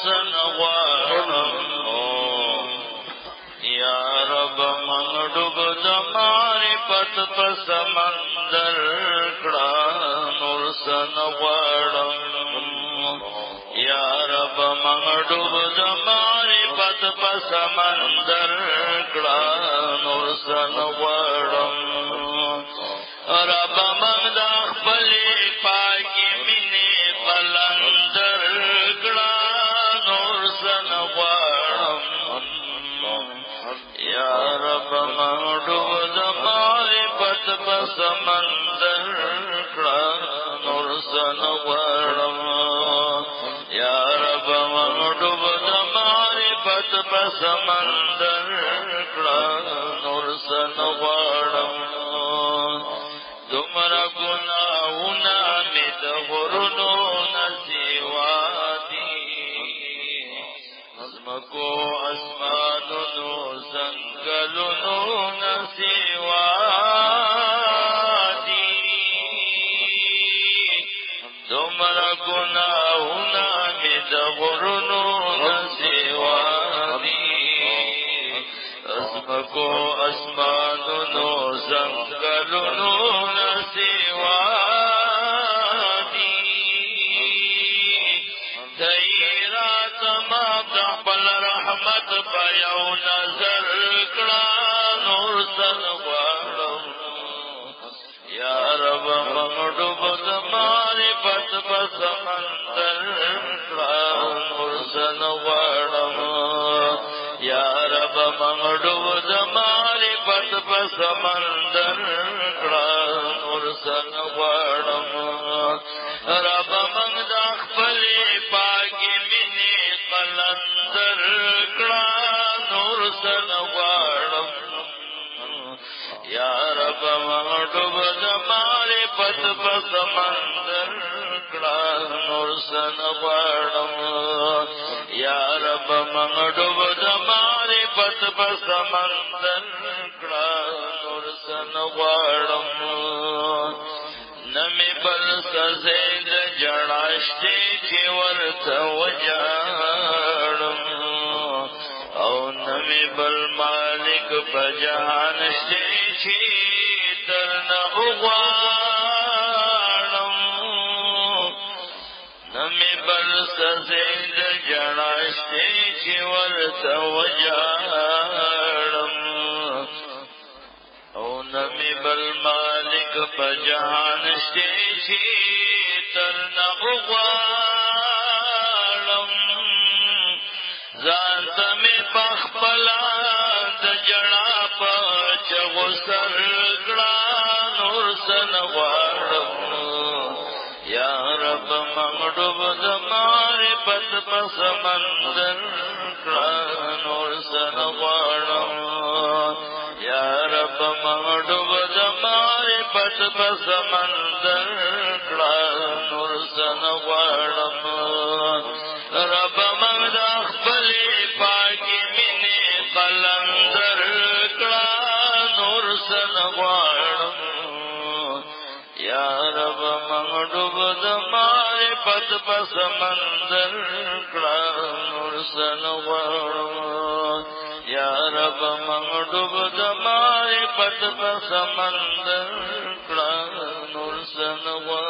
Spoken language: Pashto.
سن غواړم یا رب من ډوب د معرفت په سمندر کړه نور سن غواړم یا رب من ډوب د معرفت په سمندر کړه نور سن غواړم رب من د خپلې پاکې مینې قلندر کړه نور سن غواړم یا رب من ډوب د معرفت په سمندر کړه نور سن غواړم یا رب من ډوب د معرفت په سمندر کړه نور سن غواړم دومره ګناهونه مې د غرونو نه سوا دي ځمکو اسمانونو ځنګلونو نه سوا دي دومره ګناهونه مې د غرونو نه سوا دي ځمکو اسمانونو ځنګلونو نه سوا دي دی راته ما د خپل رحمت په یو نظر کړه نور سن غواړم یا رب من ډوب د معرفت په سمندر کړه نور سن غواړم یا رب من ډوب د معرفت په سمندر کړه نور سن غواړم رب من د خپلې پاکې مینې قلندر کړه نور سن غواړم یا رب من ډوب د معرفت په سمندر کړه نور سن غواړم یا رب من ډوب د معرفت په سمندر کړه نور سن غواړم نمی بل سزید جړاشتې چې ورته وجاړم او نمی بل مالک په جهان شته چې درنه وغواړم نمی بل سزید جړاشتې چې ورته وجاړم او نمی بل مالک په جهان شته چې درنه وغواړم ځان ته مې پخپله د ژړا په چغو سر کړه نور سن غواړم یا رب من ډوب د معرفت په سمندر کړه نور سن غواړم یا رب من ډوب د معرفت په سمندر کړه نور سن غواړم رب من د خپلې پاکې مینې قلندر کړه نور سن غواړم یا رب من ډوب د معرفت په سمندر کړه نور سن غواړم یا رب من ډوب د معرفت په سمندر کړه نور سن غواړم